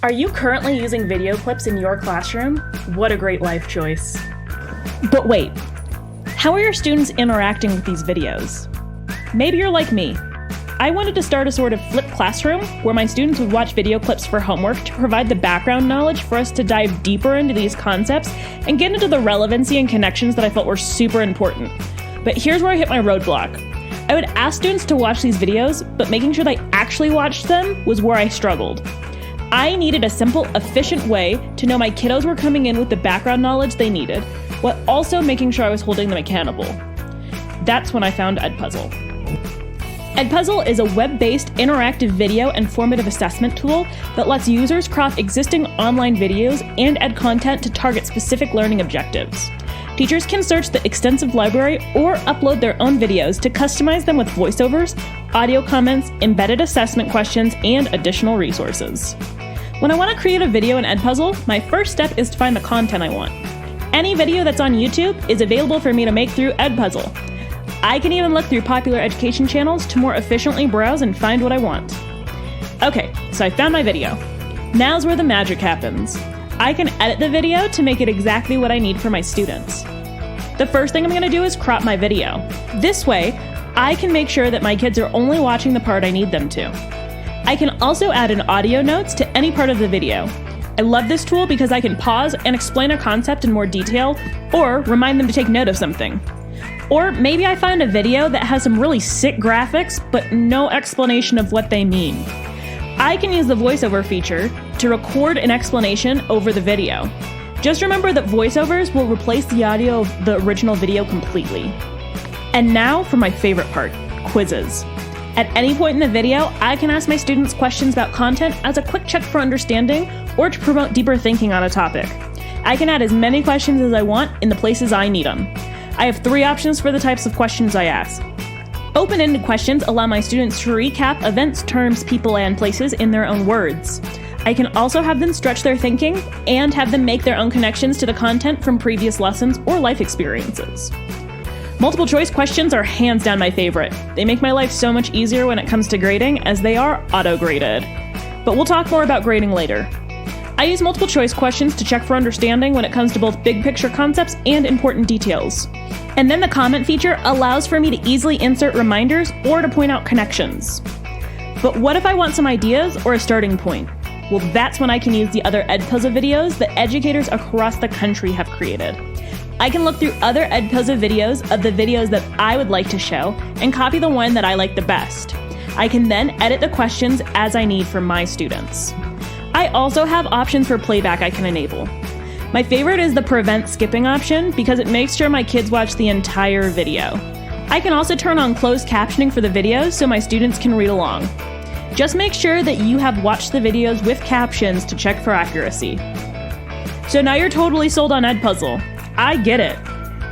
Are you currently using video clips in your classroom? What a great life choice. But wait, how are your students interacting with these videos? Maybe you're like me. I wanted to start a sort of flipped classroom where my students would watch video clips for homework to provide the background knowledge for us to dive deeper into these concepts and get into the relevancy and connections that I felt were super important. But here's where I hit my roadblock. I would ask students to watch these videos, but making sure they actually watched them was where I struggled. I needed a simple, efficient way to know my kiddos were coming in with the background knowledge they needed, while also making sure I was holding them accountable. That's when I found Edpuzzle. Edpuzzle is a web-based interactive video and formative assessment tool that lets users craft existing online videos and add content to target specific learning objectives. Teachers can search the extensive library or upload their own videos to customize them with voiceovers, audio comments, embedded assessment questions, and additional resources. When I want to create a video in Edpuzzle, my first step is to find the content I want. Any video that's on YouTube is available for me to make through Edpuzzle. I can even look through popular education channels to more efficiently browse and find what I want. Okay, so I found my video. Now's where the magic happens. I can edit the video to make it exactly what I need for my students. The first thing I'm going to do is crop my video. This way, I can make sure that my kids are only watching the part I need them to. I can also add in audio notes to any part of the video. I love this tool because I can pause and explain a concept in more detail, or remind them to take note of something. Or maybe I find a video that has some really sick graphics, but no explanation of what they mean. I can use the voiceover feature to record an explanation over the video. Just remember that voiceovers will replace the audio of the original video completely. And now for my favorite part, quizzes. At any point in the video, I can ask my students questions about content as a quick check for understanding or to promote deeper thinking on a topic. I can add as many questions as I want in the places I need them. I have 3 options for the types of questions I ask. Open-ended questions allow my students to recap events, terms, people, and places in their own words. I can also have them stretch their thinking and have them make their own connections to the content from previous lessons or life experiences. Multiple choice questions are hands down my favorite. They make my life so much easier when it comes to grading, as they are auto-graded. But we'll talk more about grading later. I use multiple choice questions to check for understanding when it comes to both big picture concepts and important details. And then the comment feature allows for me to easily insert reminders or to point out connections. But what if I want some ideas or a starting point? Well, that's when I can use the other Edpuzzle videos that educators across the country have created. I can look through other Edpuzzle videos of the videos that I would like to show and copy the one that I like the best. I can then edit the questions as I need for my students. I also have options for playback I can enable. My favorite is the prevent skipping option because it makes sure my kids watch the entire video. I can also turn on closed captioning for the videos so my students can read along. Just make sure that you have watched the videos with captions to check for accuracy. So now you're totally sold on Edpuzzle. I get it.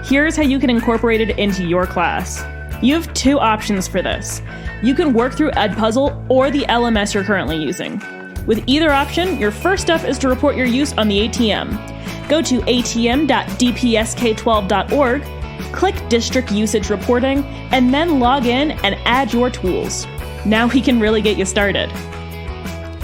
Here's how you can incorporate it into your class. You have 2 options for this. You can work through Edpuzzle or the LMS you're currently using. With either option, your first step is to report your use on the ATM. Go to atm.dpsk12.org, click District Usage Reporting, and then log in and add your tools. Now we can really get you started.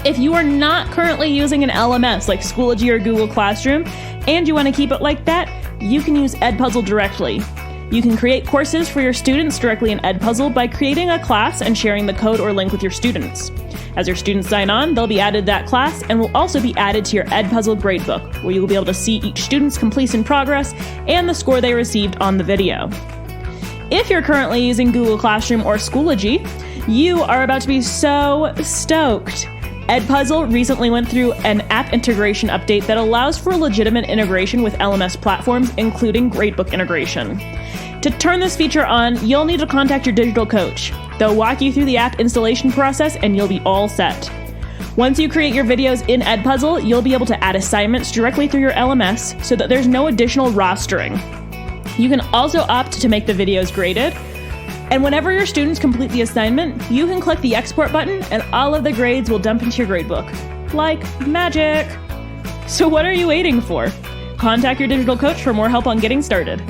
If you are not currently using an LMS like Schoology or Google Classroom, and you want to keep it like that, you can use Edpuzzle directly. You can create courses for your students directly in Edpuzzle by creating a class and sharing the code or link with your students. As your students sign on, they'll be added to that class and will also be added to your Edpuzzle gradebook, where you'll be able to see each student's completion progress and the score they received on the video. If you're currently using Google Classroom or Schoology, you are about to be so stoked. Edpuzzle recently went through an app integration update that allows for legitimate integration with LMS platforms, including gradebook integration. To turn this feature on, you'll need to contact your digital coach. They'll walk you through the app installation process and you'll be all set. Once you create your videos in Edpuzzle, you'll be able to add assignments directly through your LMS so that there's no additional rostering. You can also opt to make the videos graded. And whenever your students complete the assignment, you can click the export button and all of the grades will dump into your gradebook. Like magic! So what are you waiting for? Contact your digital coach for more help on getting started.